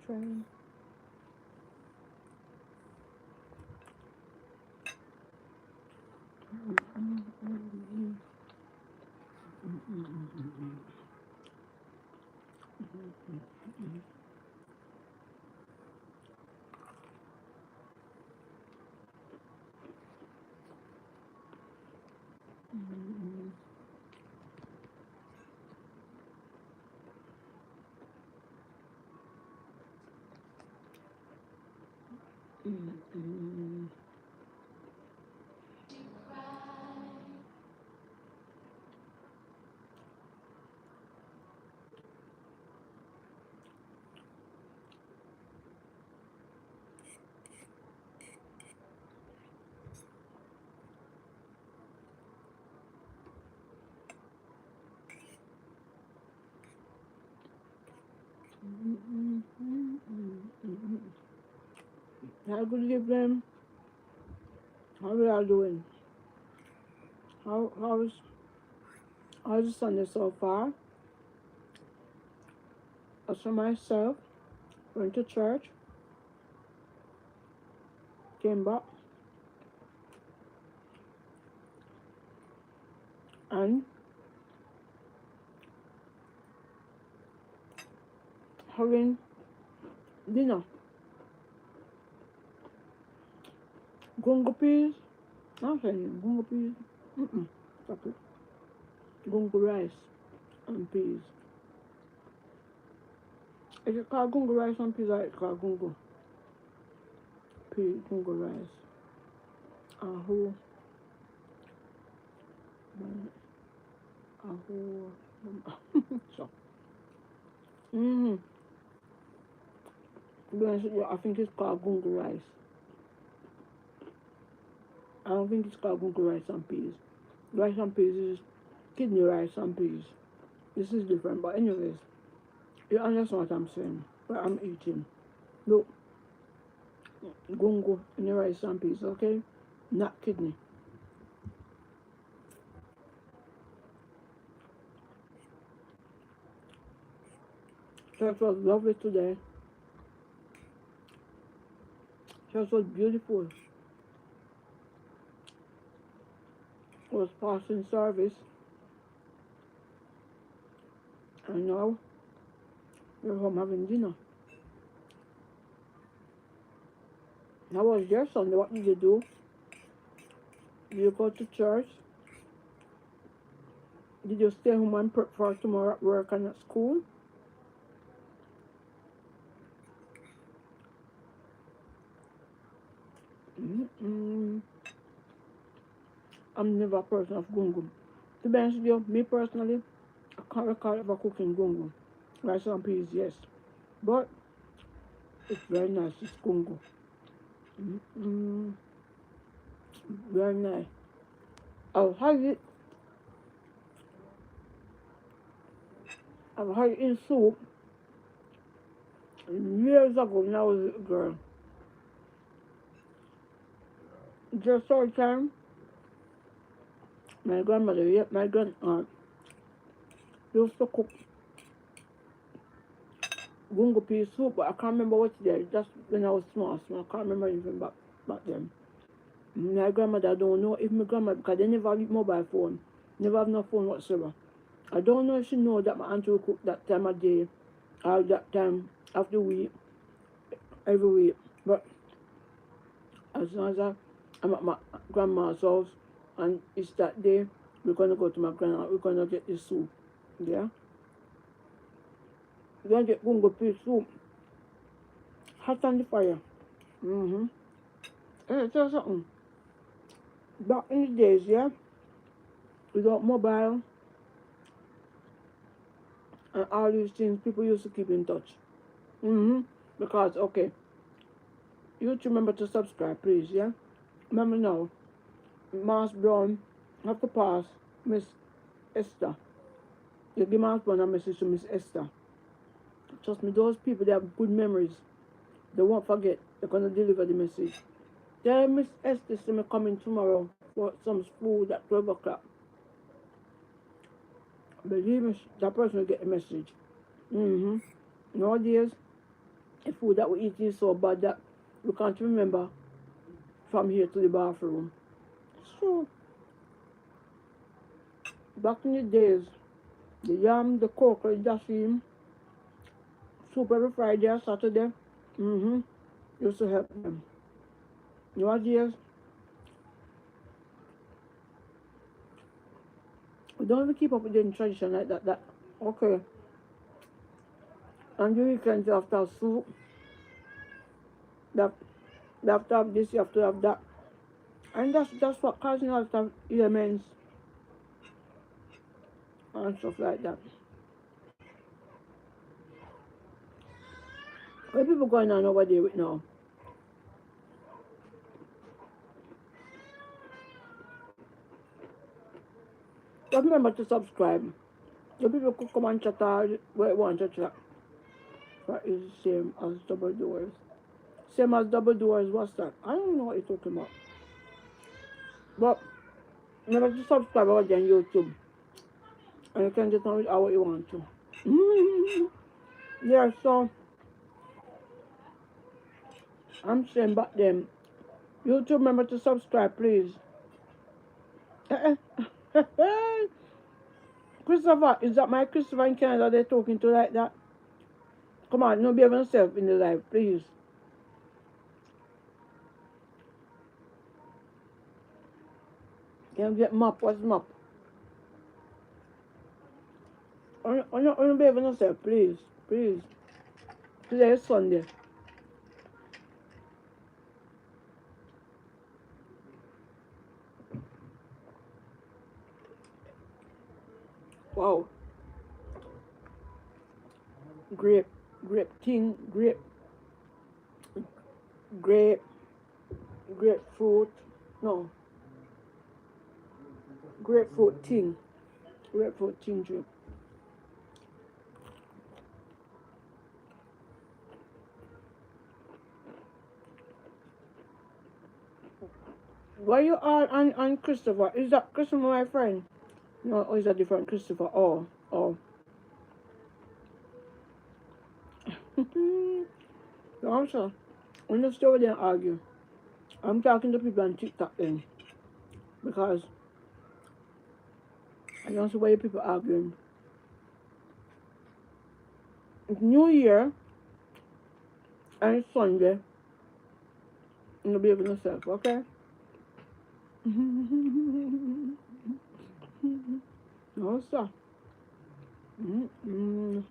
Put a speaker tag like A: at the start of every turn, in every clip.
A: train. How good evening. How are you all doing? How's the Sunday so far? As for myself, went to church, came back, and having dinner. Gungo peas. I'm saying gungo peas. Stop it. Gungo rice and peas. Is it called gungo rice and peas or it's called gungo pea, gungo rice? Who? Who? So. Mm-hmm. To be honest with you, I think it's called gungo rice. I don't think it's called gungo rice and peas. Rice and peas is kidney rice and peas. This is different, but anyways, you understand what I'm saying? What I'm eating. Look, gungo in the rice and peas, okay? Not kidney. Church was lovely today. Church was beautiful. It was passing service, and now we're home having dinner. How was your Sunday? What did you do? Did you go to church? Did you stay home and prep for tomorrow at work and at school? Mm-mm. I'm never a person of gungo. To be honest with you, me personally, I can't recall ever cooking gungo. Rice and peas, yes. But it's very nice. It's gungo. Mm-mm. Very nice. I've it. I've had it in soup years ago when I was a little girl. Just all the time, my grandmother, yeah, my grand aunt used to cook gungo pea soup, but I can't remember what it is. Just when I was small, I can't remember anything back then. My grandmother, I don't know if my grandmother, because they never have mobile phone, never have no phone whatsoever. I don't know if she know that my aunt will cook that time of day or that time of the week, every week. But as long as I'm at my grandma's house and it's that day, we're gonna go to my grandma, we're gonna get the soup. Yeah? We're gonna get gungo pea soup, hot on the fire. Mm-hmm. And tell you something. Back in the days, yeah, without mobile and all these things, people used to keep in touch. Mm-hmm. Because, okay, you remember to subscribe, please, yeah? Remember now, Mars Brown have to pass Miss Esther. You give Mars Brown a message to Miss Esther. Trust me, those people, they have good memories. They won't forget. They're going to deliver the message. Tell Miss Esther to me coming tomorrow for some food at 12 o'clock. Believe me, that person will get the message. Mm-hmm. Nowadays, The food that we eat is so bad that we can't remember from here to the bathroom. So back in the days, the yam, the cockle, the dasim, soup every Friday or Saturday, used to help them. Nowadays, we don't even keep up with the tradition like that. Okay. And the weekends you have to have soup, that you have to have this, you have to have that. And that's what causing a lot of ailments and stuff like that. Where people going on over there with now? Just remember to subscribe. The people could come and chat all where you want to chat. That is the same as double doors. Same as double doors, what's that? I don't know what you're talking about. But remember to subscribe over there on YouTube. And you can get on with how you want to. Yeah, so I'm saying back then, YouTube remember to subscribe, please. Christopher, is that my Christopher in Canada they're talking to like that? Come on, no behave yourself in the life, please. Can you get map? What's map? On behave yourself, please. Please. Today is Sunday. Wow. Grape. Grape thing. Grape. Grapefruit. No. Grapefruit thing. Grapefruit thing drink. Why you are on Christopher? Is that Christopher my friend? No, or is that different Christopher? Oh. So I'm sorry. When you stay over there and argue, I'm talking to people on TikTok then. Because I don't see why people arguing. It's New Year and it's Sunday. And you'll be able to yourself, okay? No, sir. And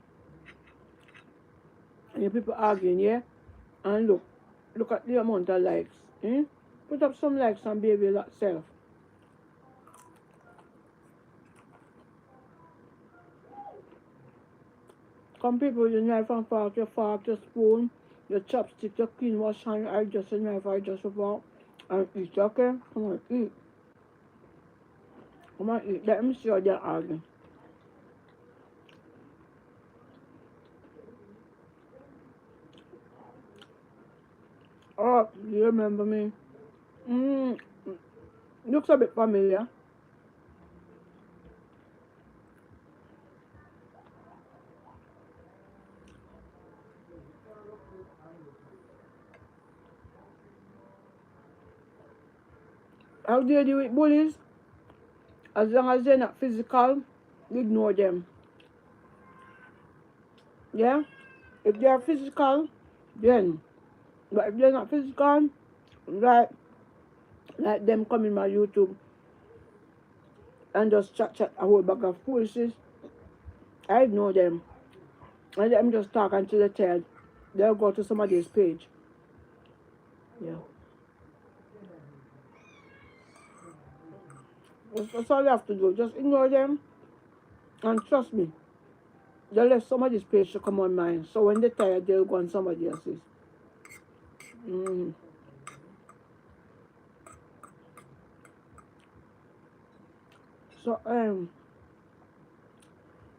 A: you people arguing, yeah? And look at the amount of likes. Eh? Put up some likes and behave yourself. Some people, your knife and fork, your spoon, your chopstick, your clean wash hand, I just a knife, I just a fork. And eat, okay? Come on, eat. Come on, eat. Let me see how they're arguing. Oh, you remember me? Mm, looks a bit familiar. How do you deal with bullies? As long as they're not physical, ignore them. Yeah? If they're physical, then. But if they're not physical, like them coming my YouTube and just chat a whole bag of foolishness, I ignore them. And let them just talk until they're tired. They'll go to somebody's page. Yeah. That's all you have to do. Just ignore them and trust me. They'll let somebody's page to come on mine. So when they're tired, they'll go on somebody else's. Mm. So,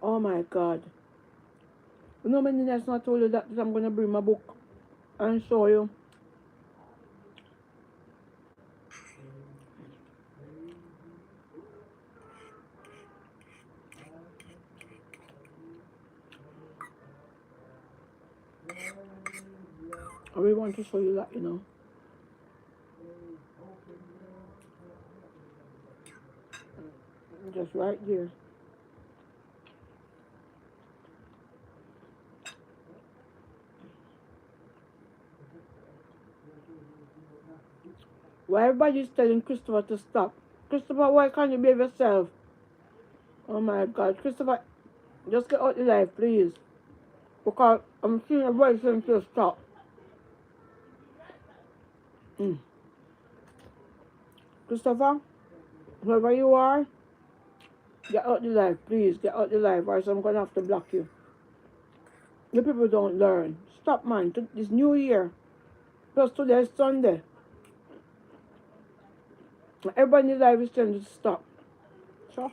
A: oh my God. You know many nights I told you that I'm going to bring my book and show you. I really want to show you that, you know. Just right there. Why everybody's telling Christopher to stop? Christopher, why can't you behave yourself? Oh my God, Christopher, just get out the life, please. Because I'm seeing everybody saying to stop. Mm. Christopher, whoever you are, get out the life, please. Get out the life, or else I'm gonna have to block you. The people don't learn. Stop, man. This New Year. Plus today is Sunday. Everybody in the life is telling you to stop. So,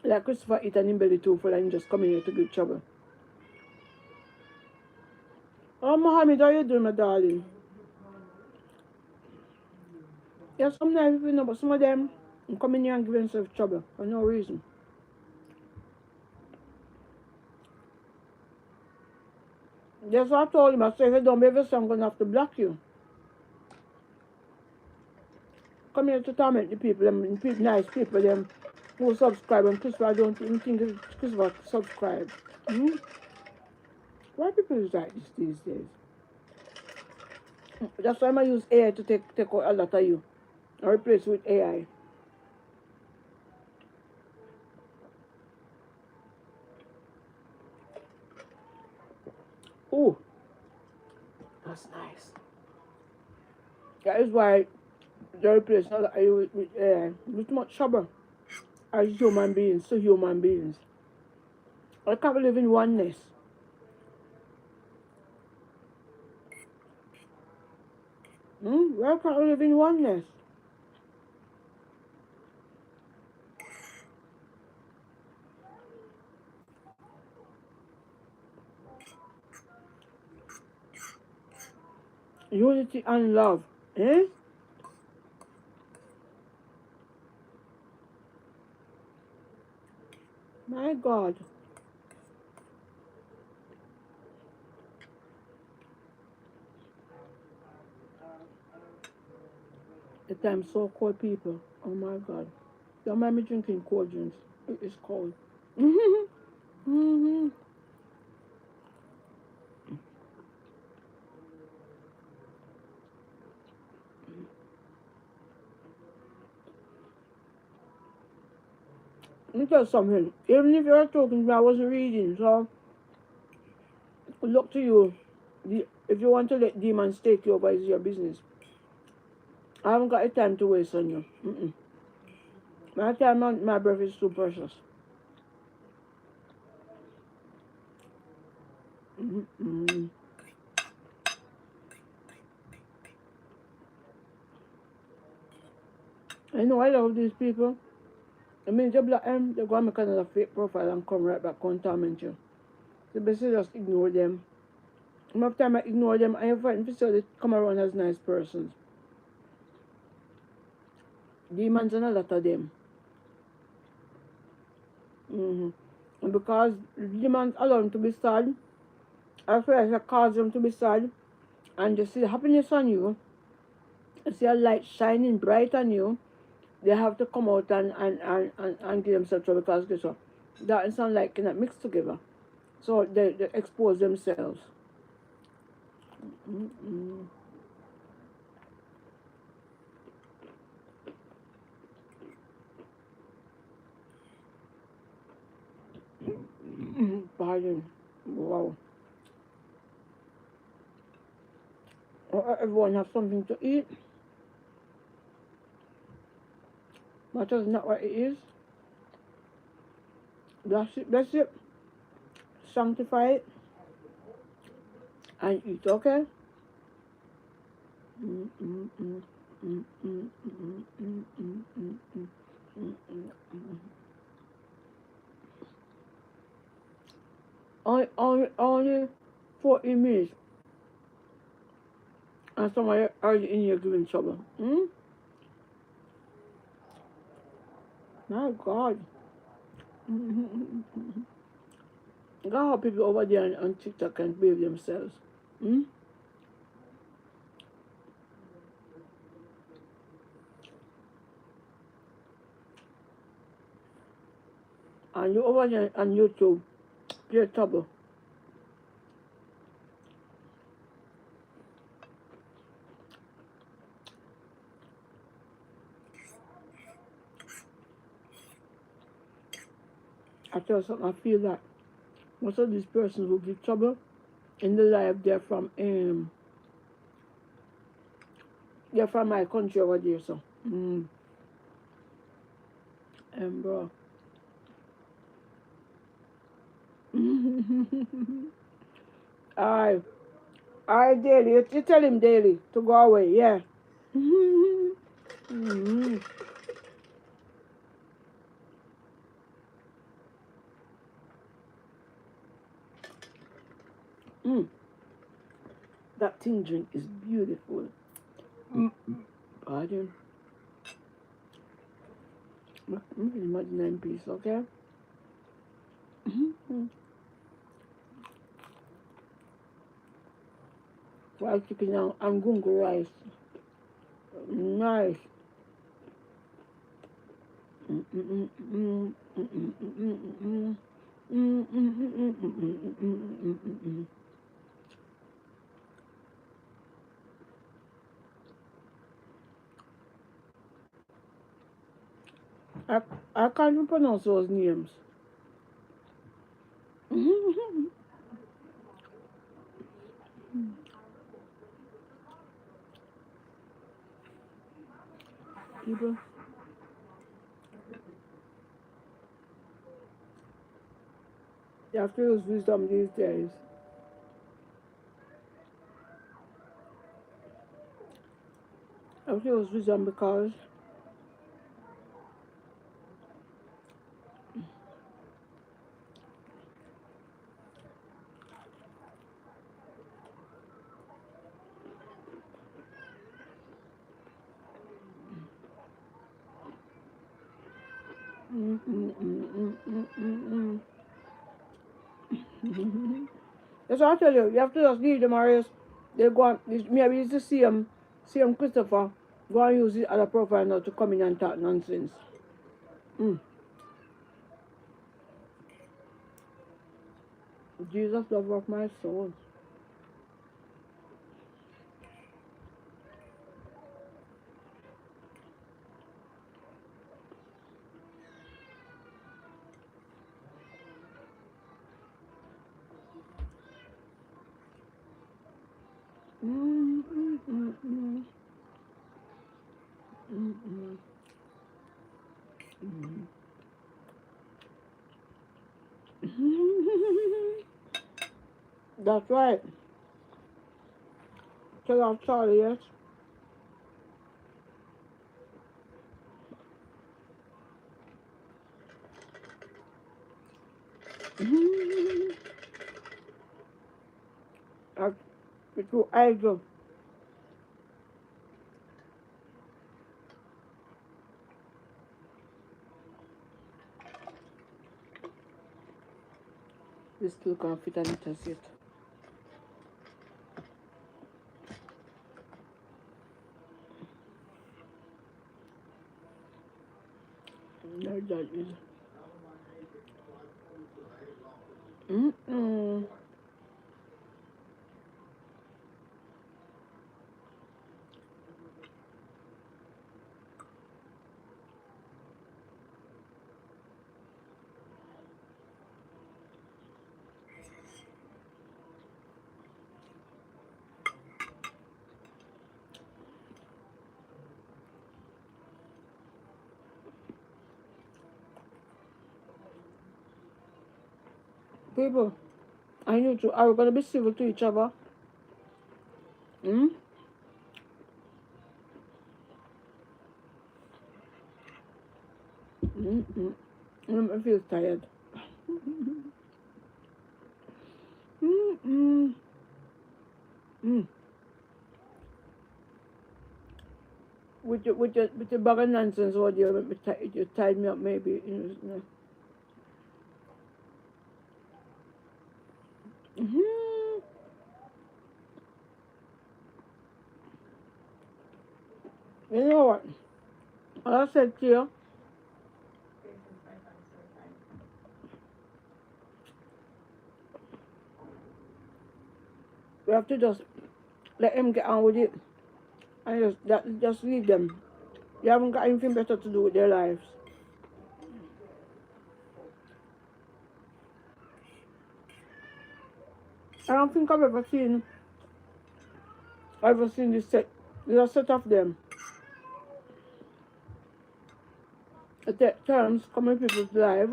A: like Christopher eat an belly too full and just coming here to give trouble. Oh, Mohammed, how you doing, my darling? Yeah, some nice people know, but some of them come in here and give themselves trouble for no reason. That's what I told him. I said, if you don't behave yourself, I'm going to have to block you. Come here to torment the people, them people, nice people, them who subscribe. And Christopher, I don't even think Christopher subscribe. Hmm? Why people is like this these days? That's why I use AI to take out a lot of you and replace with AI. Oh, that's nice. That is why they replace a lot of you with AI. With much trouble as human beings to human beings. I can't live in oneness. Why can't we live in oneness? Unity and love. Eh? My God. The time so cold, people. Oh my God. Don't mind me drinking cold drinks. It is cold. Mm-hmm. Let me tell you something. Even if you're talking to me, I wasn't reading. So, good luck to you. If you want to let demons take you over, it's your business. I haven't got a time to waste on you. Mm-mm. My time and my breath is too precious. Mm-mm. I know I love these people. I mean, they block them, they go and make another fake profile and come right back and torment you. So basically just ignore them. Most of the time I ignore them, I find to say they come around as nice persons. Demons and a lot of them. Mm-hmm. And because demons allow them to be sad, I feel like I cause them to be sad and just see the happiness on you, and see a light shining bright on you, they have to come out and give themselves trouble because guess what? That and sunlight cannot mix together. So they expose themselves. Mm-mm. Pardon. Wow. Everyone have something to eat. Matters not what it is. Bless it, sanctify it, and eat, okay? Mm, mm, mm, mm, mm, mm, mm, mm, mm, mm, mm, mm. Only 40 minutes, and somebody already in here giving trouble. My God. Look at how people over there on TikTok can behave themselves. Hmm? And you over there on YouTube, you're trouble. I tell you something, I feel that most of these persons who give trouble in the life, they're from my country over there, so. And bro. Alright. Alright, Daily. You tell him, Daily, to go away, yeah. Mm-hmm. Mm. That thing drink is beautiful. Pardon. Imagine 9 piece, okay? Fried chicken and gungo rice. Nice. I, I can't even pronounce those names. People, you have to use wisdom these days. You have to use wisdom because that's what I tell you. You have to just leave them areas. They go on, maybe it's the same Christopher. Go and use it as a profile now to come in and talk nonsense. Mm. Jesus, love of my soul. Mm, mm, mm, mm, mm, mm, mm. That's right. Tell I'm sorry, yes. I, it will idle. This still can't fit on it as yet. No, that is. Mm-mm. People, I need to. Are we gonna be civil to each other? Hmm? Mm-mm. I feel tired. Mm-mm. Mm. With your bag of nonsense, what you tied me up maybe. Mm-hmm. You know what? As I said to you, we have to just let them get on with it and just leave them. They haven't got anything better to do with their lives. I don't think I've ever seen this set. There's a set of them. They take turns coming people's life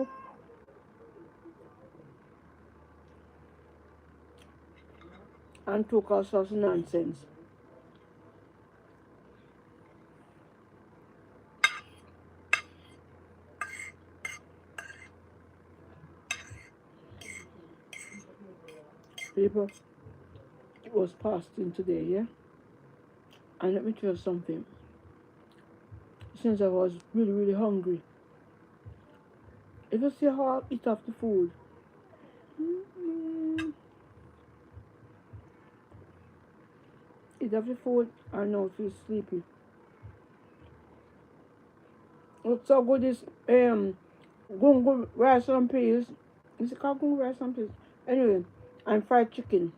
A: and talk all sorts of nonsense. People, it was fasting today, yeah? And let me tell you something. Since I was really, really hungry, if you see how I eat off the food, mm, eat off the food, I now feel sleepy. What's so good is gungo rice and peas. Is it called gungo rice and peas? Anyway, and fried chicken.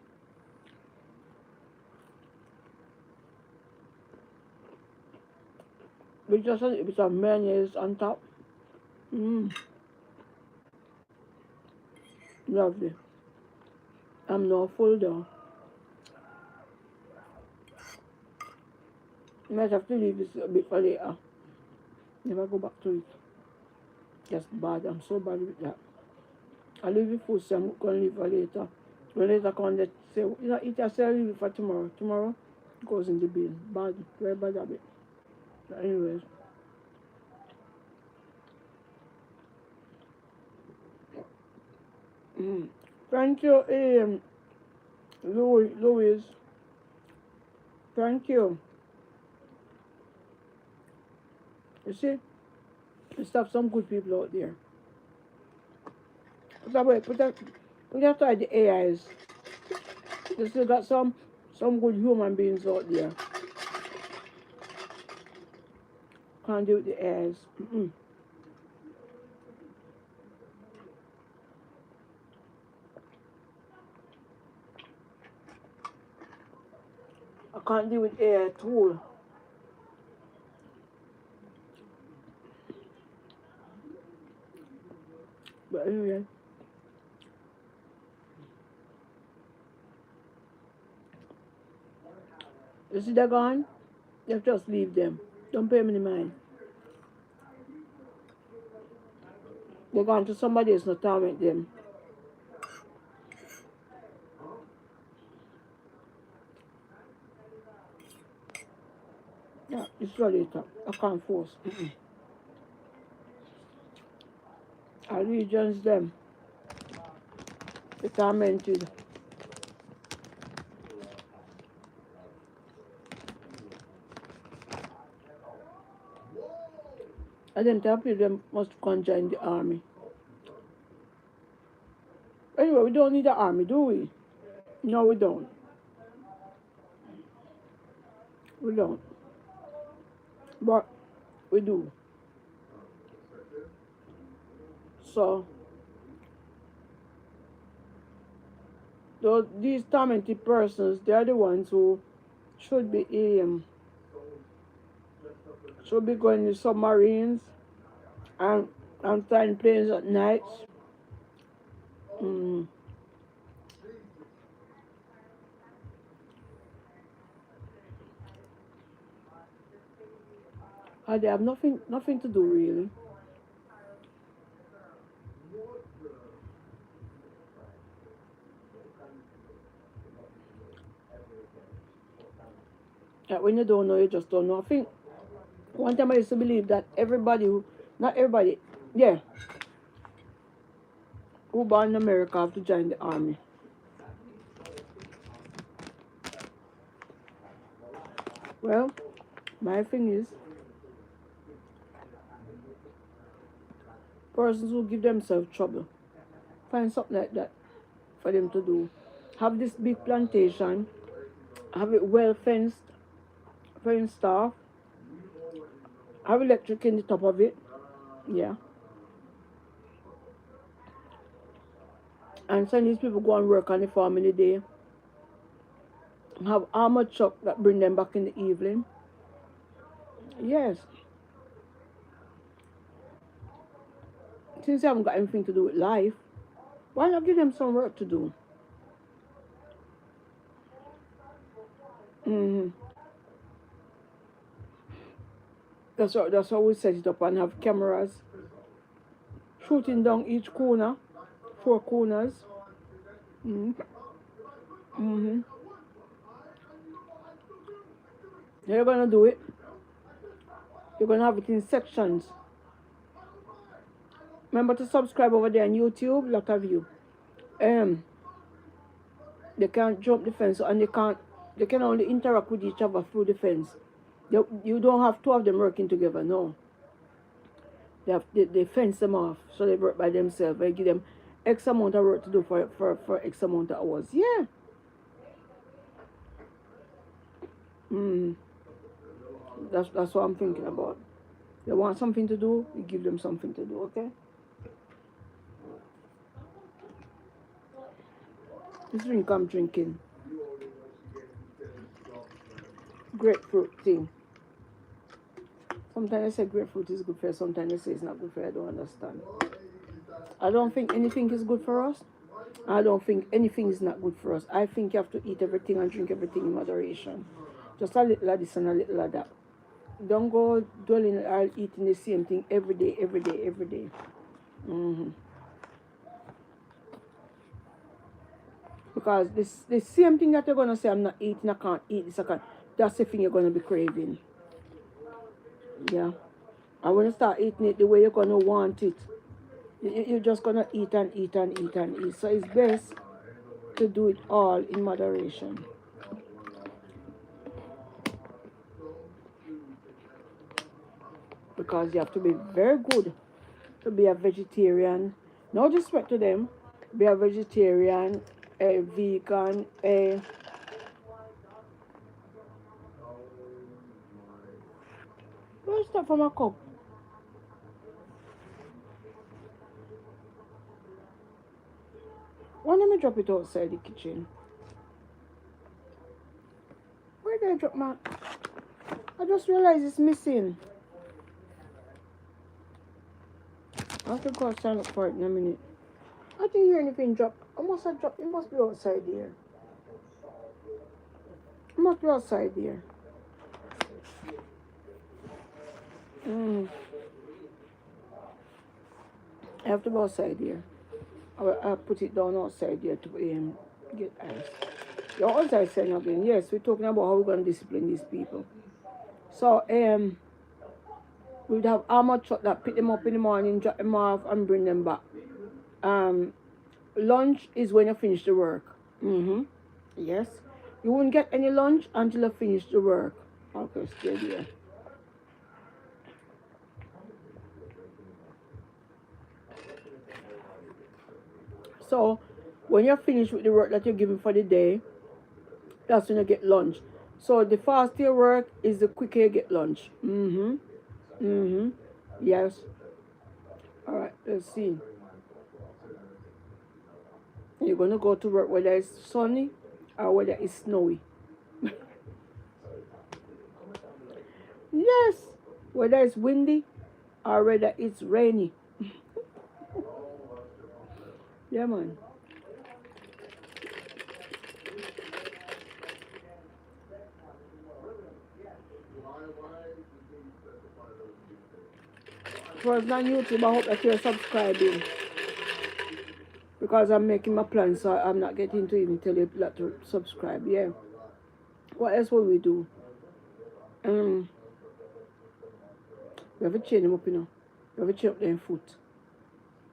A: With just a little bit of mayonnaise on top. Mmm, lovely. I'm now full though. Might have to leave this a bit for later. Never go back to it. Just bad. I'm so bad with that. I leave the food, so I'm gonna leave for later. When later come, they say, you know, eat, I say I leave it for tomorrow. Tomorrow it goes in the bin. Bad, very bad habit. But anyways, mm. Thank you, Louis. Thank you. You see, we still have some good people out there. Put that aside the AIs. You still got some good human beings out there. Can't deal with the AIs. Mm-mm. I can't deal with AI at all. But anyway, you see they're gone, you just leave them. Don't pay me the mind. They're gone to somebody else, not torment them. Yeah, it's for later. I can't force. Mm-mm. I regions them. They tormented. And then tell people them must come join the army. Anyway, we don't need the army, do we? No, we don't. We don't. But we do. So these tormented persons, they're the ones who should be should be going to submarines and flying planes at night. Mm. And they have nothing to do really. Like when you don't know, you just don't know. I think one time I used to believe that not everybody, yeah, who born in America have to join the army. Well, my thing is, persons who give themselves trouble, find something like that for them to do. have this big plantation, have it well fenced off, have electric in the top of it, yeah. And send these people go and work on the farm in the day. Have armored truck that bring them back in the evening. Yes. Since they haven't got anything to do with life, why not give them some work to do? Mm-hmm. That's how we set it up and have cameras shooting down each corner, 4 corners. Mm-hmm. Mm-hmm. They're gonna do it. You're gonna have it in sections. Remember to subscribe over there on YouTube, lot of you. They can't jump the fence and they can only interact with each other through the fence. You don't have 2 of them working together, no. They fence them off, so they work by themselves. They give them X amount of work to do for X amount of hours. Yeah. That's what I'm thinking about. They want something to do, you give them something to do, okay? This drink I'm drinking, grapefruit thing. Sometimes I say grapefruit is good for you, sometimes I say it's not good for you. I don't understand. I don't think anything is good for us. I don't think anything is not good for us. I think you have to eat everything and drink everything in moderation. Just a little of this and a little of that. Don't go dwelling or eating the same thing every day. Because the same thing that you're going to say, I'm not eating, I can't eat this, that's the thing you're going to be craving. Yeah. And when you start eating it the way you're going to want it, you're just going to eat and eat and eat and eat. So it's best to do it all in moderation. Because you have to be very good to be a vegetarian. No disrespect to them. Be a vegetarian, a vegan, where's that from a cup? Why don't I drop it outside the kitchen? Where did I drop my... I just realized it's missing. I have to go outside and look for it in a minute. I didn't hear anything drop. I must have dropped. It must be outside there. It must be outside there. I have to go outside there. I'll put it down outside there to get ice. The outside saying again, yes, we're talking about how we're going to discipline these people. So, we'd have armored truck that pick them up in the morning, drop them off, and bring them back. Lunch is when you finish the work. Yes. You won't get any lunch until you finish the work. Okay, stay there. So, when you're finished with the work that you're given for the day, that's when you get lunch. So, the faster you work is the quicker you get lunch. Yes. Alright, let's see. You're going to go to work whether it's sunny or whether it's snowy. Yes. Whether it's windy or whether it's rainy. Yeah, man. For us on YouTube, I hope that you're subscribing. Because I'm making my plans, so I'm not getting to even tell you to subscribe. Yeah. What else will we do? We have to chain them up, you know. We have to chain up their foot.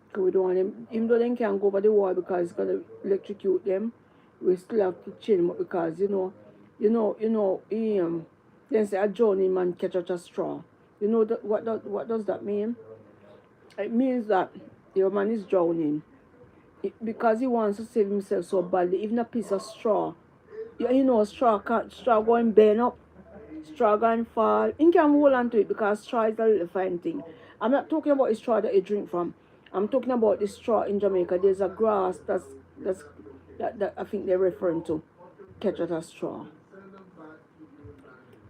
A: Because we don't want them, even though they can't go over the wall because it's going to electrocute them, we still have to chain them up because, they say a drowning man catch out a straw. You know what does that mean? It means that your man is drowning because he wants to save himself so badly. Even a piece of straw, you know, straw going bend up, straw going fall. He can hold on to it because straw is a little fine thing. I'm not talking about the straw that you drink from. I'm talking about the straw in Jamaica. There's a grass that's that I think they're referring to. Catch at a straw.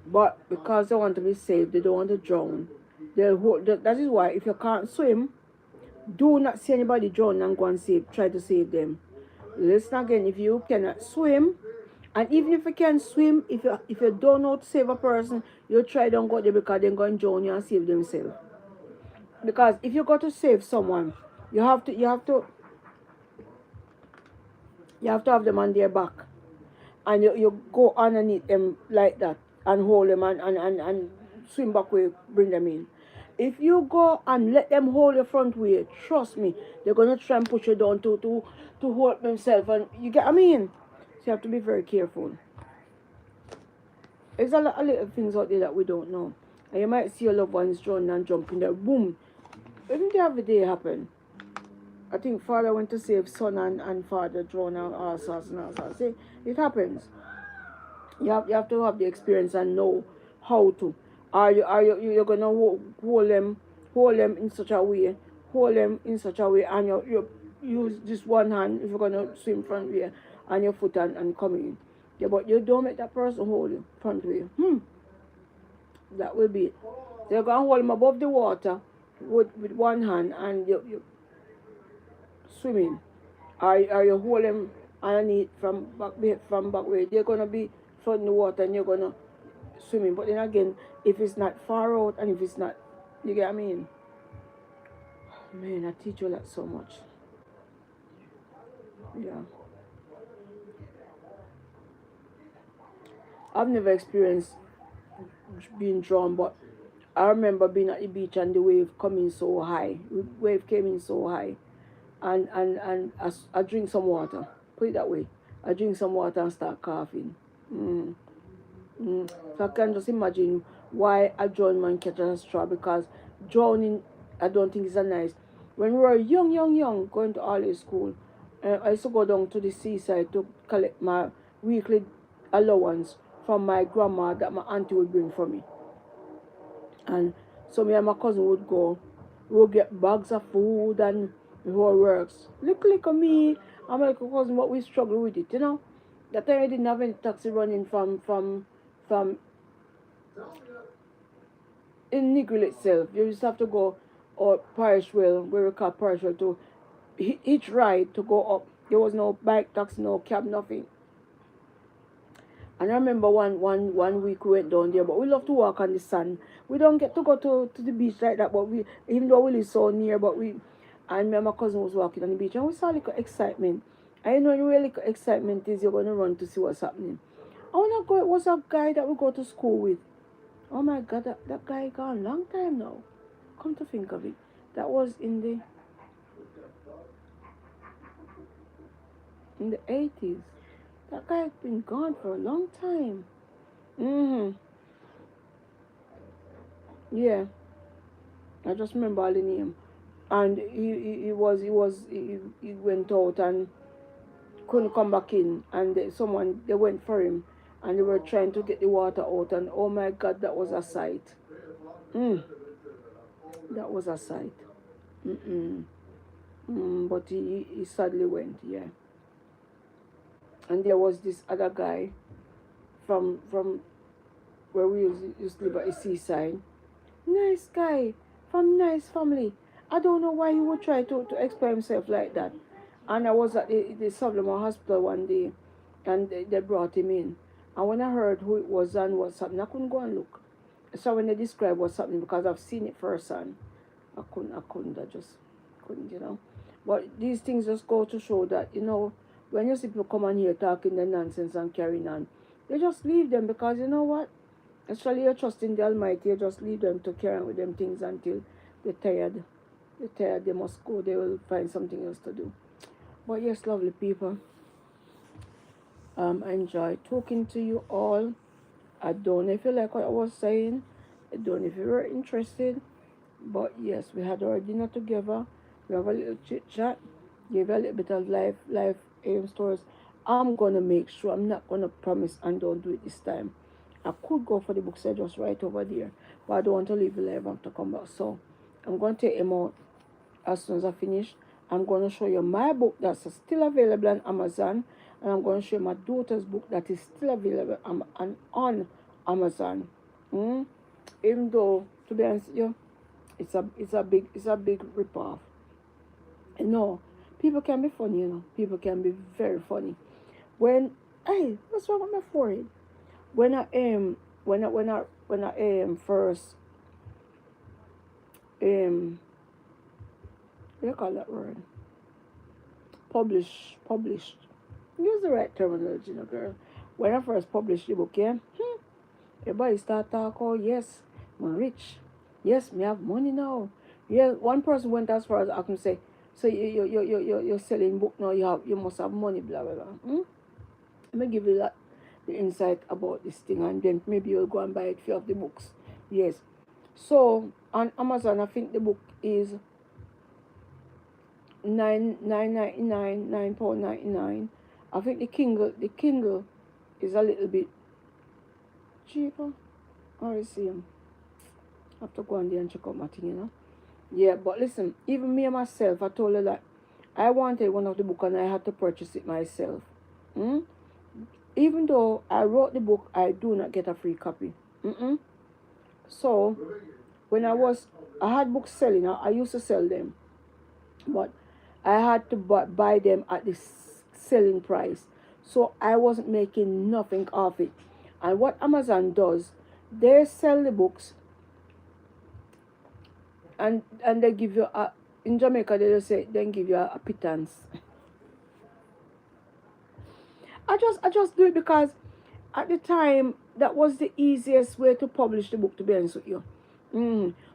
A: But because they want to be safe, they don't want to drown. That is why if you can't swim, do not see anybody drown and go and try to save them. Listen again, if you cannot swim, and even if you can swim, if you don't know how to save a person, you try don't go there because they're going to drown you and save themselves. Because if you go to save someone, you have to have them on their back. And you go underneath them like that and hold them and swim back way, bring them in. If you go and let them hold your front way, trust me, they're gonna try and push you down to hold themselves, and you get what I mean. So you have to be very careful. There's a lot of little things out there that we don't know. And you might see your loved ones drowning and jumping there, boom. Even the other day happen. I think father went to save son and father drown and all sorts and all sorts. See, it happens. You have to have the experience and know how to. You're gonna hold them in such a way, and you use this one hand if you're gonna swim front way and your foot and come in. Yeah, but you don't make that person hold you front way. That will be it. So you're gonna hold him above the water with one hand and you swimming. Or you hold them underneath from back way. They're gonna be floating in the water and you're gonna swimming. But then again, if it's not far out and if it's not, you get what I mean? Man, I teach you that so much. Yeah. I've never experienced being drawn, but I remember being at the beach and the wave coming so high. Wave came in so high. And I drink some water. Put it that way. I drink some water and start coughing. Mm. So I can just imagine why a drowned man catches a straw, because drowning, I don't think is a nice. When we were young, going to early school, I used to go down to the seaside to collect my weekly allowance from my grandma that my auntie would bring for me. And so me and my cousin would go. We would get bags of food and the whole works. Look at me and my little cousin, but we struggle with it. That time I didn't have any taxi running from in Negril itself. You just have to go or Parishville, where we call Parishville, to hitch ride to go up. There was no bike, taxi, no cab, nothing. And I remember one week we went down there, but we love to walk on the sand. We don't get to go to the beach like that, but we, even though we live so near, but and me and my cousin was walking on the beach and we saw a little excitement. And you know, the real little excitement is you're going to run to see what's happening. I want to go, it was a guy that we go to school with. Oh my God, that guy gone long time now. Come to think of it. That was in the 80s. That guy's been gone for a long time. Yeah, I just remember all the name. And he went out and couldn't come back in, and they went for him, and they were trying to get the water out, and oh my God, that was a sight. That was a sight. But he sadly went, yeah. And there was this other guy from where we used to live at the seaside. Nice guy, from nice family. I don't know why he would try to explain himself like that. And I was at the Solomon Hospital one day, and they brought him in. And when I heard who it was and what's happening, I couldn't go and look. So when they described what's happening, because I've seen it firsthand, I just couldn't. But these things just go to show that, when you see people come on here talking the nonsense and carrying on, they just leave them, because you know what? Actually, you're trusting the Almighty, you just leave them to carry on with them things until they're tired. They're tired, they must go, they will find something else to do. But yes, lovely people, I enjoy talking to you all. I don't know if you like what I was saying. I don't know if you were interested. But yes, we had our dinner together. We have a little chit chat. give you a little bit of life stories. I'm gonna make sure. I'm not gonna promise and don't do it this time. I could go for the books I just right over there, but I don't want to leave the live and to come back. So I'm gonna take him out as soon as I finish. I'm gonna show you my book that's still available on Amazon, and I'm gonna show you my daughter's book that is still available on Amazon. Mm? Even though, to be honest with you, it's a big ripoff. No, people can be funny, People can be very funny. When hey, what's wrong with my forehead? When I first what do you call that word? Published. Use the right terminology, girl. When I first published the book, yeah, everybody start talk. Oh yes, I'm rich. Yes, me have money now. Yeah, one person went as far as I can say. So you're selling book now. You must have money. Blah blah blah. Let me give you that the insight about this thing, and then maybe you'll go and buy it few of the books. Yes. So on Amazon, I think the book is £9.99. I think the Kindle is a little bit cheaper. I see. I have to go on there and check out my thing. Yeah, but listen, even me myself, I told her that I wanted one of the book and I had to purchase it myself. Mm? Even though I wrote the book, I do not get a free copy. So when I had books selling. I used to sell them, but I had to buy them at the selling price. So I wasn't making nothing off it. And what Amazon does, they sell the books and they give you in Jamaica they just say then give you a pittance. I just do it because at the time that was the easiest way to publish the book, to be honest with you.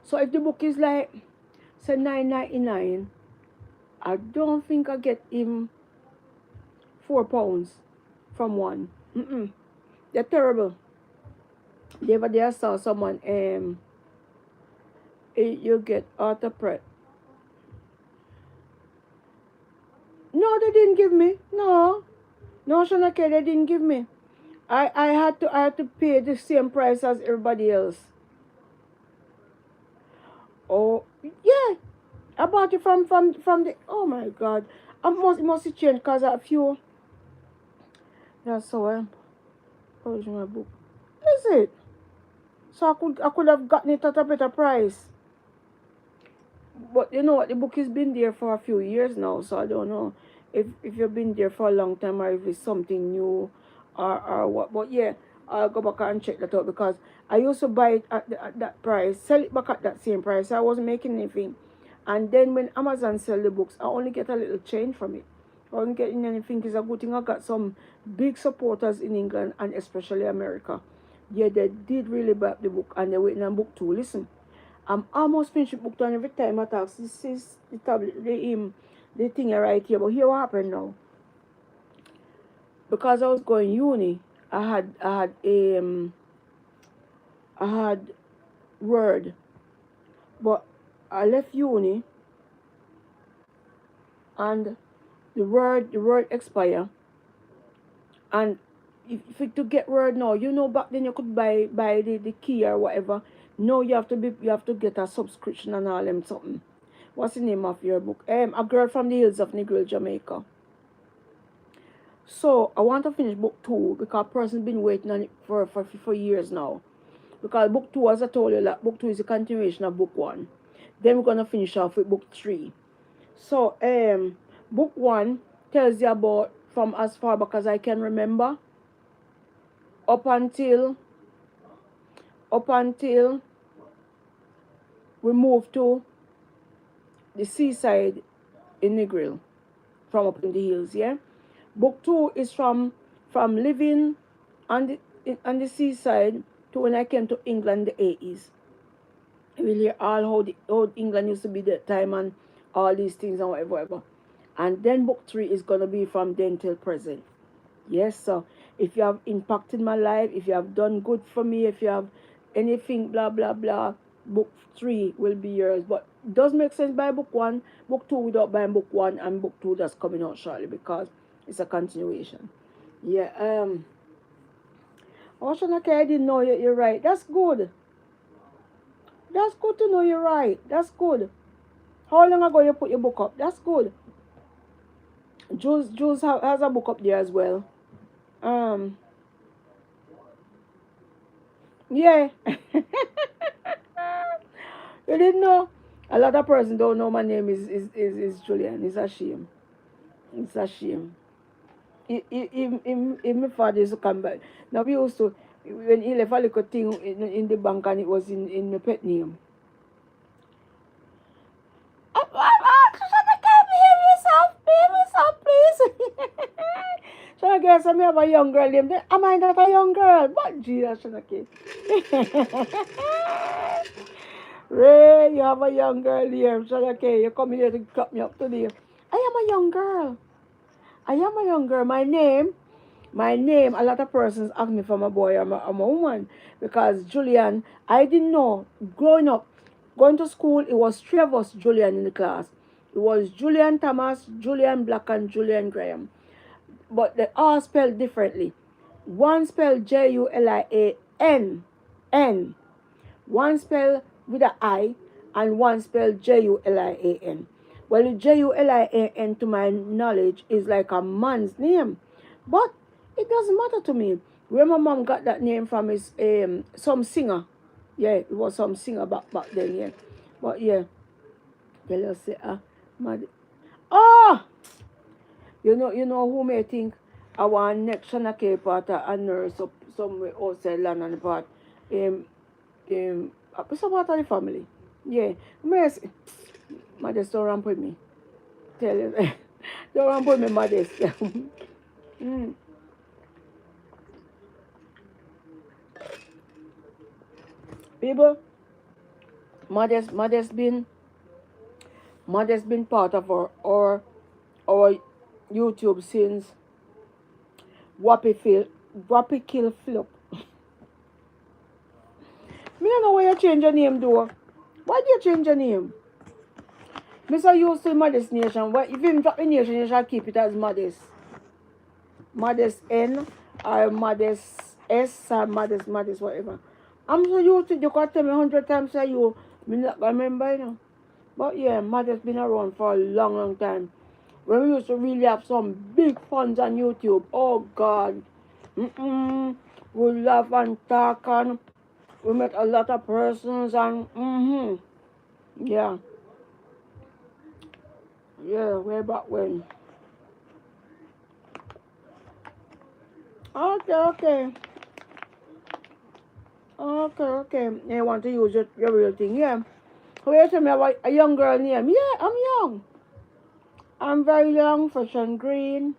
A: So if the book is like say £9.99, I don't think I get even £4 from one. They're terrible. The other day I saw someone you get auto prep. No, they didn't give me. No, Shanake, they didn't give me. I had to pay the same price as everybody else. Oh yeah, I bought it from the. Oh my God, it must have changed because a few. That's so I'm publishing my book. Is it? So I could have gotten it at a better price. But you know what? The book has been there for a few years now, so I don't know if you've been there for a long time or if it's something new or what. But yeah, I'll go back and check that out because I used to buy it at that price, sell it back at that same price. So I wasn't making anything. And then when Amazon sell the books, I only get a little change from it. I wasn't getting anything. It's a good thing I got some big supporters in England and especially America. Yeah, they did really buy the book and they're waiting on book two. Listen, I'm almost finished with book two and every time I talk, this is the tablet, the thing right here. But here what happened now? Because I was going uni, I had Word, but I left uni and the word expire. And if to get Word now, back then you could buy the key or whatever. No, you have to get a subscription and all them something. What's the name of your book? A Girl from the Hills of Negril, Jamaica. So I want to finish book two because person's been waiting on it for years now. Because book two, as I told you, like, book two is a continuation of book one. Then we're gonna finish off with book three. So book one tells you about from as far back as I can remember up until we move to the seaside in Negril, from up in the hills. Yeah. Book two is from living on the seaside to when I came to England in the 80s. We'll hear all how England used to be that time and all these things and whatever. And then book three is gonna be from then till present. Yes, so if you have impacted my life, if you have done good for me, if you have anything, blah blah blah, book 3 will be yours. But it does make sense by book 1, book 2 without buying book 1, and book 2 that's coming out shortly because it's a continuation. Yeah, Oshanake, I didn't know you're right. That's good. That's good to know you're right. That's good. How long ago you put your book up? That's good. Jules has a book up there as well. Um, yeah. You didn't know? A lot of person don't know my name is Julian. It's a shame. It's a shame. If my father used to come back. Now we used to, when he left a little thing in the bank and it was in my pet name. Behave yourself, please. So I guess I have a young girl named. Am I not a young girl? But Jesus, Shanaki. Ray, you have a young girl here. Shanaki, you come here to clap me up today. I am a young girl. I am a young girl. My name, a lot of persons ask me if I'm a boy or I'm a woman. Because Julian, I didn't know. Growing up, going to school, it was 3 of us Julian in the class. It was Julian Thomas, Julian Black, and Julian Graham. But they all spelled differently. One spelled Julian, N. One spelled with an I, and one spelled Julian. Well, the Julian, to my knowledge, is like a man's name. But it doesn't matter to me. Where my mom got that name from is some singer. Yeah, it was some singer back then, yeah. But yeah, let's say, mad. Oh! You know who may think I want next Shanake part a nurse up somewhere outside London part. Some part of the family. Yeah. Yes. Modest don't ramp with me. Tell you. Don't ramp with me, Modest. mm. People, Modest been part of our YouTube since Wappy Kill Flip. Me don't know why you change your name, though. Why do you change your name? Mr. used to Modest Nation. Why, if you drop the nation, you shall keep it as Modest. Modest N or Modest S or Modest whatever. I'm so used to you can tell me 100 times say you me not gonna remember, But yeah, Modest been around for a long time. When we used to really have some big funds on YouTube. Oh God. We laugh and talk and we met a lot of persons and yeah. Yeah, way back when. Okay. Okay. You want to use your real thing, yeah. Wait a minute, a young girl name. Yeah, I'm young. I'm very young, fresh and green.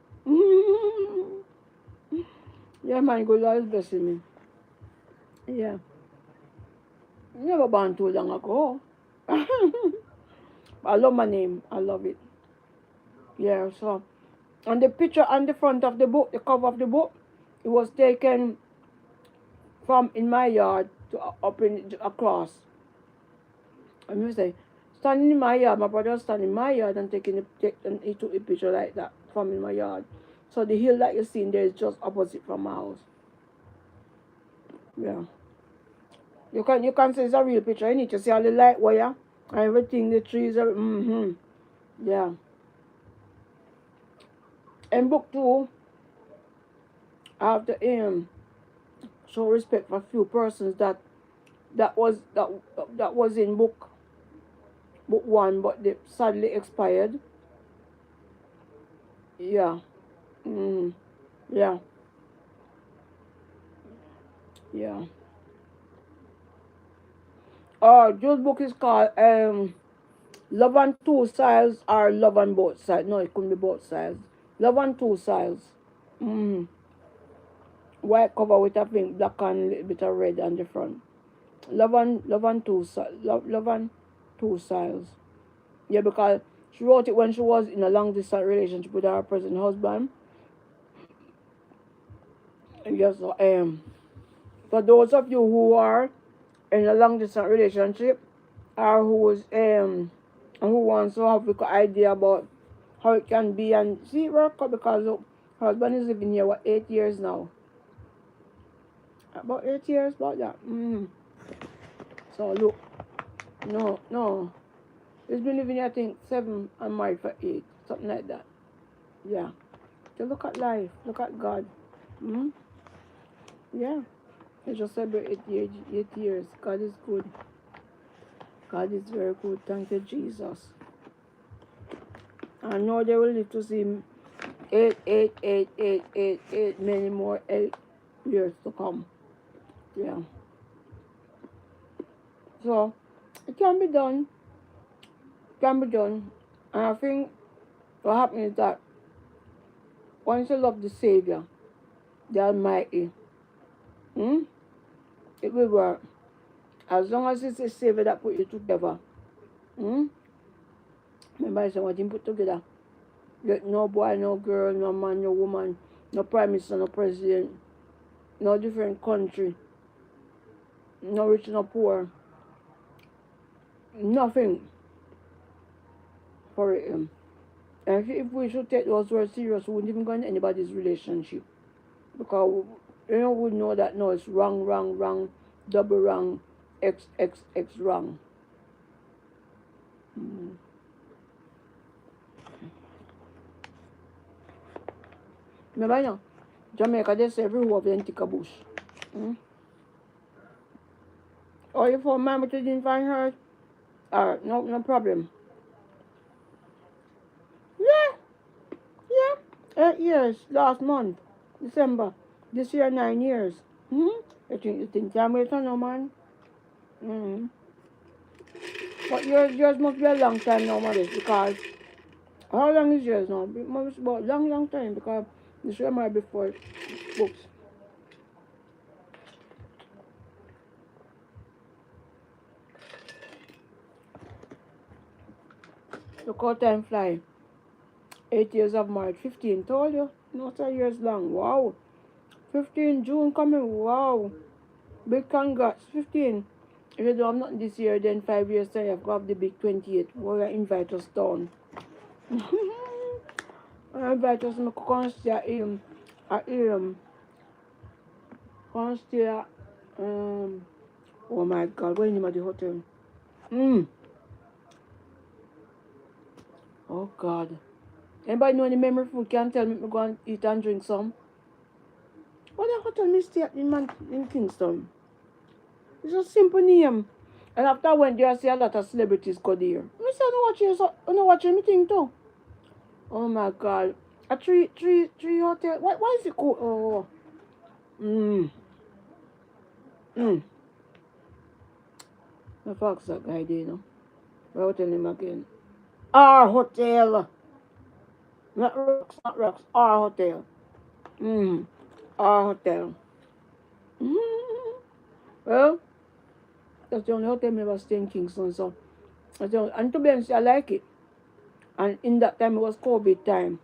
A: Yeah, man, good Lord is blessing me. Yeah. Never born too long ago. I love my name. I love it. Yeah, so. And the picture on the front of the book, the cover of the book, it was taken from in my yard to up in across. And you say, standing in my yard, my brother was standing in my yard and and he took a picture like that from in my yard. So the hill that you're seeing there is just opposite from my house. Yeah. You can see it's a real picture. You need to see all the light wire and everything, the trees are yeah. And book 2, I have to show respect for a few persons that was in book 1 but they sadly expired. Yeah. Mm, yeah. Yeah. Joe's book is called Love on Two Sides or Love on Both Sides. No, it couldn't be both sides. Love on Two Sides. Mm. White cover with a pink, black and a little bit of red on the front. Love on Two Sides. Yeah, because she wrote it when she was in a long distance relationship with her present husband. Yes, for those of you who are in a long distance relationship, or who wants to have an idea about how it can be, and see it work out because her husband is living here 8 years now. About 8 years, about that. So look, no, he's been living here I think 7 and married for 8, something like that. Yeah. So look at life, look at God. Yeah. He just celebrated 8 years. God is good. God is very good. Thank you, Jesus. I know they will live to see 8, many more 8 years to come. Yeah. So it can be done. Can be done. And I think what happens is that once you love the Savior, the Almighty, it will work. As long as it's the Savior that put you together. Remember I said what Him put together. Let no boy, no girl, no man, no woman, no prime minister, no president, no different country, no rich, no poor, nothing for Him. And if we should take those words serious, we wouldn't even go into anybody's relationship. Because we know that no, it's wrong, double wrong, X wrong. Remember, you know, Jamaica, they say every wolf then take a bush. Or if our mama didn't find her, no problem. Yeah, 8 years, last month, December. This year, 9 years. You think Jamaica, no man? But yours must be a long time now, Mother, because how long is yours now? It must be about long time, because this year might be 4 books. Look how time fly. 8 years of marriage, 15, told you, not a years long. Wow. 15, June coming, wow. Big congrats, 15. If you don't have nothing this year, then 5 years time, you've got the big 28. Well, you invite us down. Invite us to come stay come stay at, oh my God, where is the hotel? Oh God. Anybody know any memory food can tell me to go and eat and drink some? What the hotel me stay at in Kingston? It's a simple name. And after I went there, I see a lot of celebrities go there. I said, I know what you think too. Oh my God. A three hotel. Why is it called? Oh. My fox that guy there, you know. I'll tell him again. Our hotel. Not rocks. Our hotel. Our hotel. Well, that's the only hotel I ever stayed in Kingston, so. And to be honest, I like it. And in that time, it was COVID time.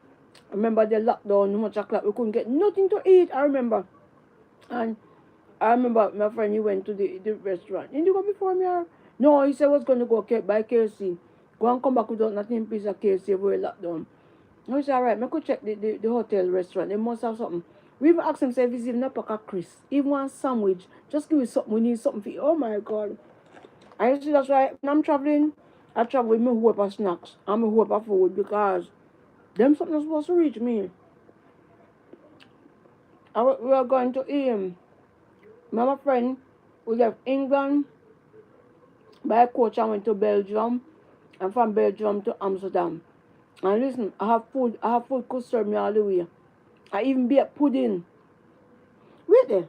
A: I remember the lockdown, much o'clock, we couldn't get nothing to eat, I remember. And I remember my friend, he went to the restaurant. Didn't you go before me? No, he said he was going to go buy KFC. Go and come back without nothing piece of KFC if we were locked down. I said, all right, I could check the hotel restaurant. They must have something. We even asked him, say, if he's even a pack of crisps, even one sandwich, just give me something. We need something for you. Oh my God. I see that's why when I'm traveling, I travel with my hope of snacks and my hope of food, because them something is supposed to reach me. We are going to my friend who left England by coach and went to Belgium, and from Belgium to Amsterdam. And listen, I have food could serve me all the way. I even bake pudding. Wait there.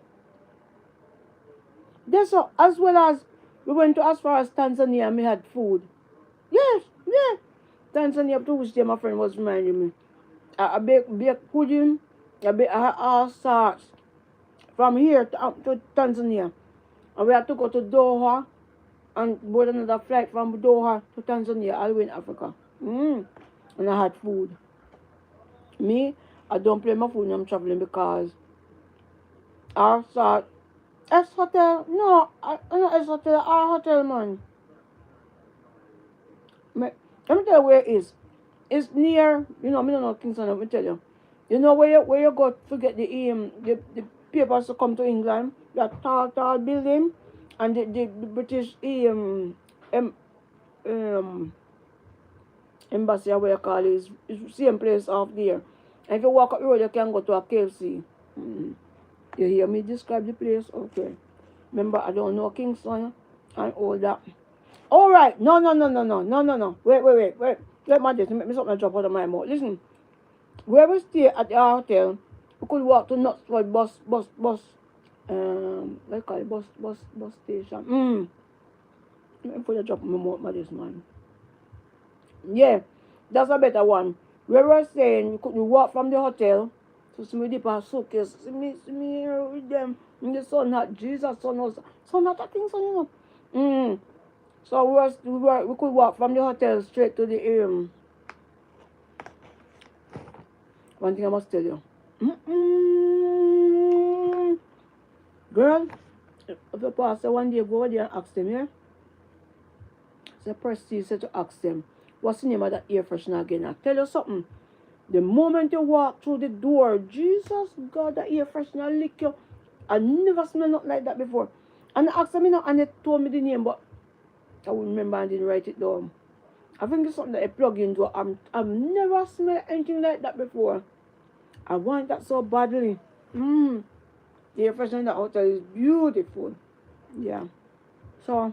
A: That's all, as well as we went to as far as Tanzania and we had food. Yes, yeah. Tanzania, to which day my friend was reminding me. I bake pudding. I had all sorts from here to Tanzania. And we had to go to Doha and board another flight from Doha to Tanzania, all the way in Africa. And I had food. Me, I don't play my food when I'm traveling, because I S Hotel? No, not S Hotel, R Hotel, man. Let me tell you where it is. It's near, I don't know Kingston, let me tell you. You know where you go to get the papers to come to England? That tall building and the British em, um, embassy or what you call it is same place off there. And if you walk up the road you can go to a KFC. Mm. You hear me describe the place? Okay. Remember I don't know Kingston and all that. Alright, no. Wait. Let me just make me something drop out of my mouth. Listen. Where we stay at the hotel, we could walk to Knutsford let's call it bus station. Let me put a drop in my mouth, this man. Yeah, that's a better one. Where we're saying, we walk from the hotel to see me dip our suitcase, see me here with them in the sun, not Jesus, sun not a thing, sun, So we could walk from the hotel straight to the one thing I must tell you. Girl, if the pastor one day go over there and ask them, yeah? The Prestige said to ask them, what's the name of that air freshener again? I tell you something. The moment you walk through the door, Jesus God, that air freshener lick you. I never smelled nothing like that before. And I asked them, and they told me the name, but I wouldn't remember and didn't write it down. I think it's something that I plug into. I've never smelled anything like that before. I want that so badly. The air freshener in the hotel is beautiful. Yeah. So,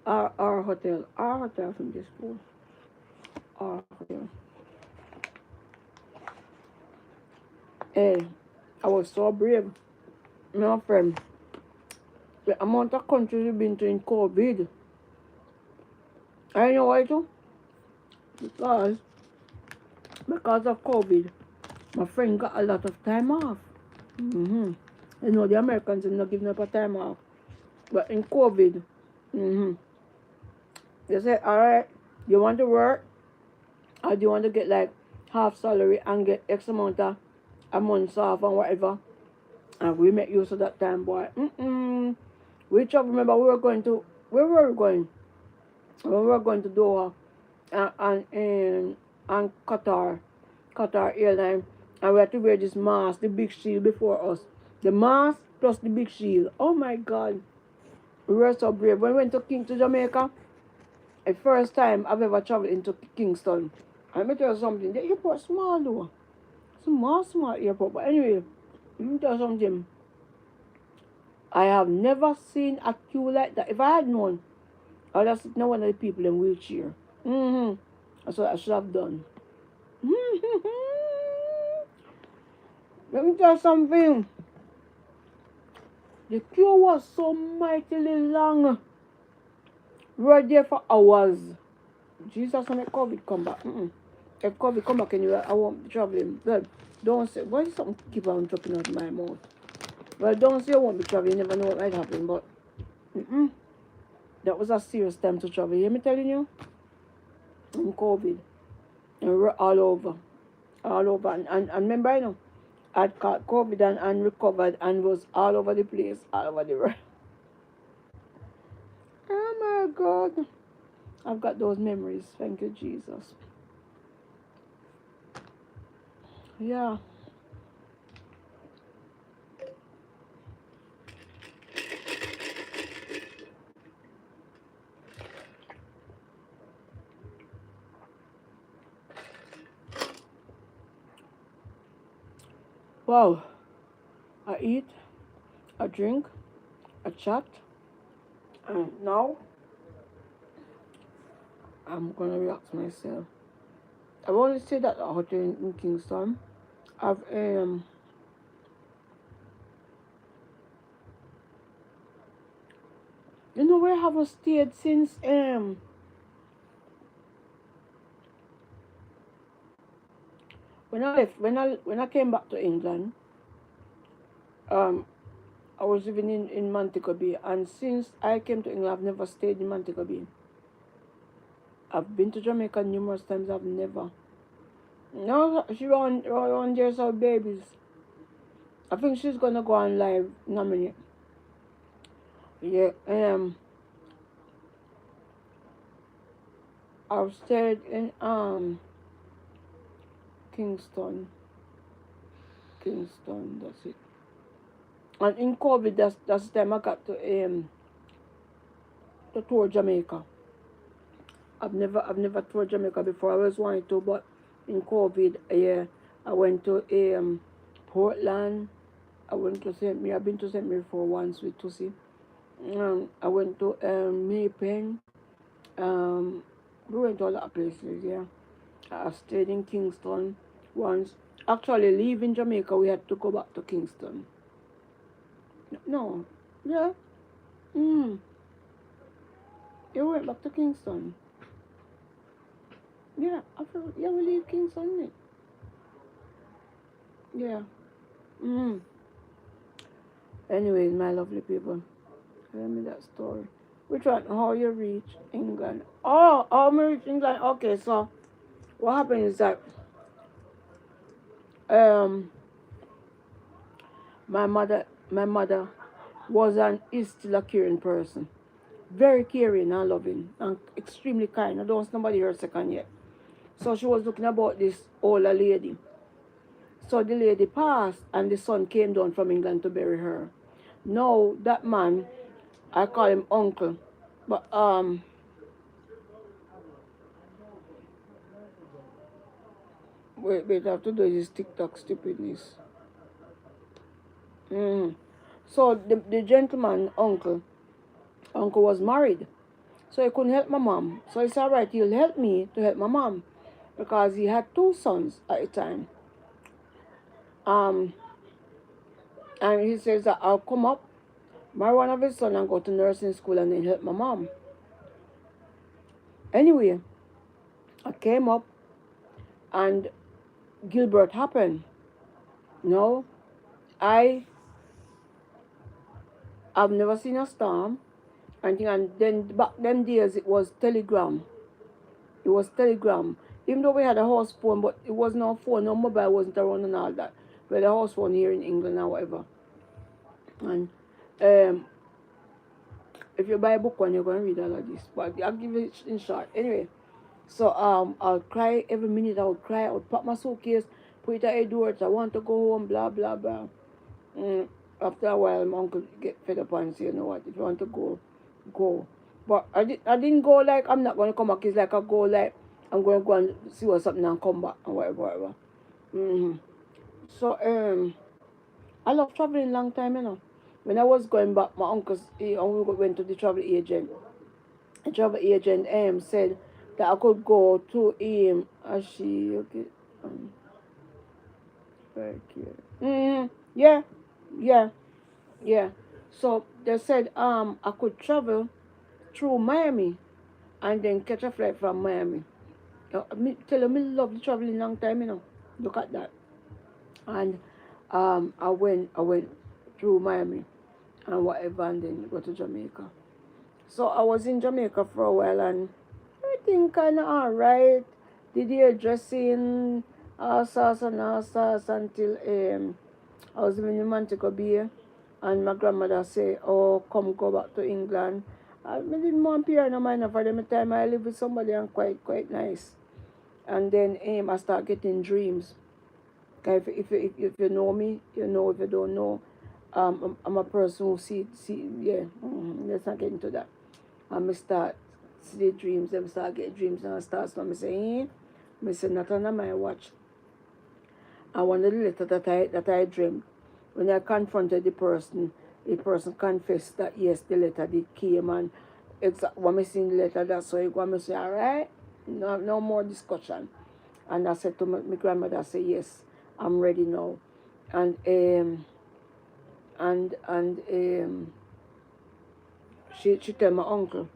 A: our hotel from this school. Our hotel. Hey, I was so brave. My friend, the amount of countries we've been to in COVID. I know why too? Because of COVID, my friend got a lot of time off. You know, the Americans are not giving up a time off. But in COVID, they said, all right, you want to work or do you want to get like half salary and get X amount of a month off and whatever? And we make use of that time, boy. We travel, remember we were going to, where were we going? We were going to Doha and Qatar Airline, and we had to wear this mask, the big shield before us. The mask plus the big shield. Oh my God. We were so brave. When we went to Jamaica, the first time I've ever traveled into Kingston. Let me tell you something. The airport small though. Small airport. But anyway, let me tell you something. I have never seen a queue like that. If I had known, I would have seen one of the people in wheelchair. That's what I should have done. Let me tell you something. The queue was so mightily long. We were there for hours. Jesus, when COVID come back. If COVID come back anyway, I won't be traveling. Well, don't say. Why is something keep on dropping out of my mouth? Well, don't say I won't be traveling. You never know what might happen. But that was a serious time to travel. You hear me telling you? In COVID. And we were all over. And remember, you know, I'd caught COVID and recovered and was all over the place, all over the world. Oh my God. I've got those memories. Thank you, Jesus. Yeah. Wow. I eat, I drink, I chat, and now I'm gonna relax myself. I've only stayed at the hotel in Kingston. I've you know where I haven't stayed since when I came back to England, um I was living in Montego Bay, and since I came to England I've never stayed in Montego Bay. I've been to Jamaica numerous times, I've never. No, she around there saw babies. I think she's gonna go on live in a minute. Yeah, I've stayed in Kingston. Kingston, that's it. And in COVID, that's the time I got to tour Jamaica. I've never toured Jamaica before. I was wanting to, but in COVID, yeah, I went to Portland. I went to St. Mary. I've been to St. Mary for once with Tusi. I went to Maypen. Um, we went to a lot of places. Yeah, I stayed in Kingston once. Actually, leaving Jamaica, we had to go back to Kingston. No, yeah, mm, yeah, we went back to Kingston. Yeah, yeah, we leave Kingston. Yeah. Mm. Anyways, my lovely people, tell me that story. Which one? How you reach England? Oh, how me reach England? Okay, so what happened is that um my mother was and is still a caring person. Very caring and loving and extremely kind. I don't want nobody her second yet. So she was looking about this older lady. So the lady passed and the son came down from England to bury her. Now that man, I call him uncle. But wait, I have to do this TikTok stupidness. Mm. So the gentleman uncle was married. So he couldn't help my mom. So it's alright, he'll help me to help my mom. Because he had two sons at the time. Um and he says that I'll come up, marry one of his sons and go to nursing school and then help my mom. Anyway, I came up and Gilbert happened. No, I have never seen a storm. And then back them days it was telegram. It was telegram. Even though we had a house phone, but it was no phone, no mobile wasn't around and all that. We had a house phone here in England or whatever. And um, if you buy a book one, you're gonna read all of this. But I'll give it in short. Anyway, so I'll cry every minute. I would cry. I would pack my suitcase, put it at the door. I want to go home. Blah blah blah. Mm, After a while, my uncle get fed up and say, you know what? If you want to go, go. But I didn't go like I'm not gonna come back. It's like I go like I'm gonna go and see what's something and come back and whatever, whatever. Mm-hmm. So I love traveling long time, you know. When I was going back, my uncle's and we went to the travel agent. The travel agent said that I could go to him. As she okay, um, right here. Yeah, yeah, yeah. So they said I could travel through Miami and then catch a flight from Miami. Tell you, me love the traveling long time, you know. Look at that. And I went through Miami and whatever, and then go to Jamaica. So I was in Jamaica for a while, and everything kind of alright. Did hairdressing, all sorts and all sorts until I was living in Montego Bay, and my grandmother say, "Oh, come go back to England." I didn't want to no mind for them time. I live with somebody and quite nice. And then I start getting dreams. If you know me, you know. If you don't know, I'm a person who see yeah. Let's not get into that. And I start see the dreams. Them start get dreams, and I start so I say, I say not on my watch. And one of the letter that I dreamed, when I confronted the person confessed that yes, the letter did came, and when I seen the letter, that's why I say, all right, no more discussion. And I said to my grandmother, I said, yes, I'm ready now. And she tell my uncle.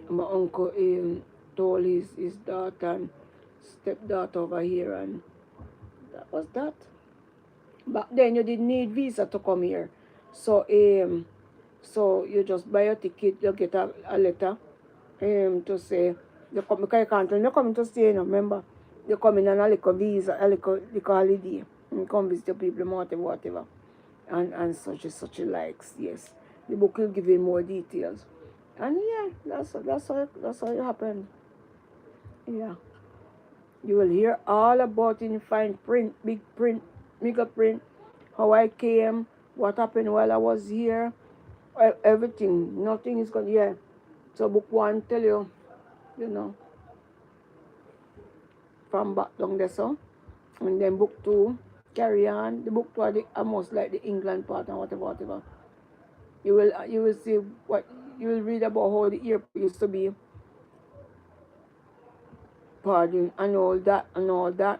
A: My uncle told his daughter and stepdaughter over here, and that was that. Back then you didn't need visa to come here. So you just buy your ticket, you get a letter to say you come, because you can't you're coming to stay, you know, remember. You come in on a little visa, a little holiday. You come visit your people, whatever. and such likes. Yes, the book will give you more details. And yeah, that's how it happened. Yeah, you will hear all about it in fine print, big print, mega print, how I came, what happened while I was here, everything. Nothing is gonna, yeah. So book one tell you, you know, from back down there, so. And then book two, carry on. The book two are almost like the England part and whatever. You will see what you will read about how the airport used to be, pardon, and all that.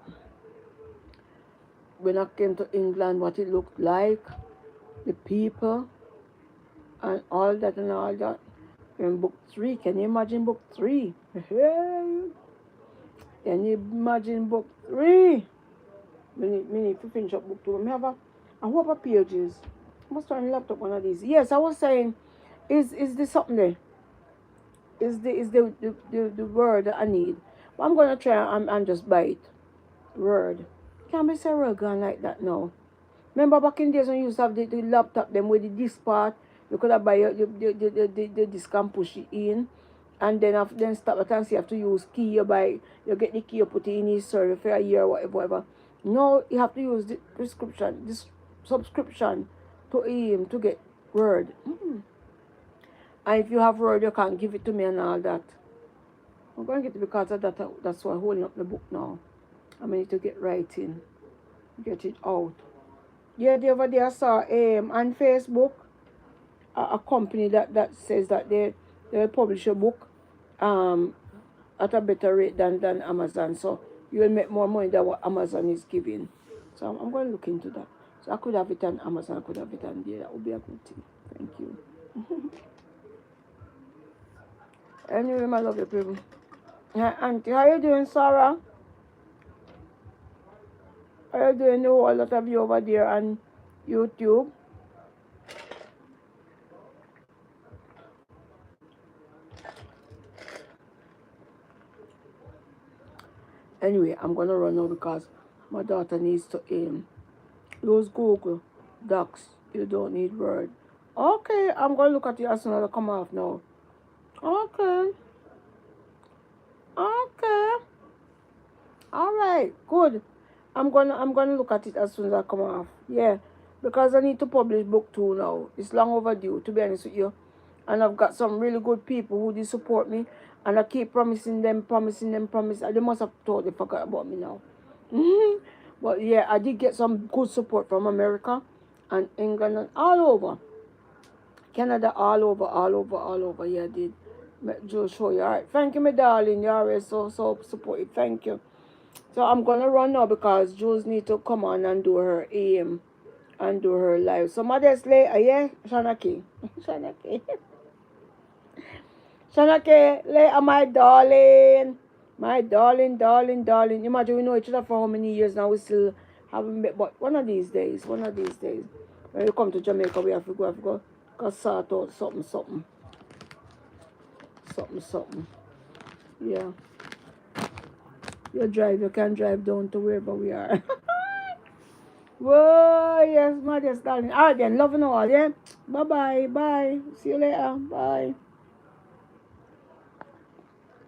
A: When I came to England, what it looked like, the people, and all that and all that. In book three, can you imagine book three? Can you imagine book three? We need to finish up book two. I hope a pages. I must try and laptop one of these. Yes, I was saying, is this something there? Is the word that I need? But I'm gonna try and just buy it. Word. Can't be so real gone like that now. Remember back in days when you used to have the laptop them with the disc part, you could have buy the disc and push it in. And then stop at and see you have to use key, you get the key, you put it in his server for a year, whatever. No, you have to use the this subscription to get Word. And if you have Word, you can give it to me and all that. I'm going to get it because of that. That's why I'm holding up the book now. I need to get writing, get it out. Yeah, the other day I saw on Facebook a company that says that they publish a book at a better rate than Amazon. So you will make more money than what Amazon is giving. So I'm going to look into that. So I could have it on Amazon, I could have it on there. That would be a good thing. Thank you. Anyway, my lovely people. Hi, Auntie, how you doing, Sarah? How you doing? A whole lot of you over there on YouTube. Anyway, I'm gonna run now because my daughter needs to use Google Docs. You don't need Word. Okay, I'm gonna look at it as soon as I come off now. Okay. Okay. All right. Good. I'm gonna look at it as soon as I come off. Yeah, because I need to publish book two now. It's long overdue, to be honest with you. And I've got some really good people who do support me, and I keep promising them. They must have totally forgot about me now. But yeah, I did get some good support from America and England and all over. Canada, all over. Yeah, I did. Joe show you. All right. Thank you, my darling. You're always so supportive. Thank you. So I'm gonna run now because Jules need to come on and do her and do her live. So modestly, yeah, Shanaki. Shanaki. Shanaki, my darling. My darling. Imagine we know each other for how many years now, we still haven't met, but one of these days, when we come to Jamaica, we have to go sort out something. Yeah. You can drive down to wherever we are. Whoa, yes, my dear darling. All right then, love and all, yeah? Bye. See you later. Bye.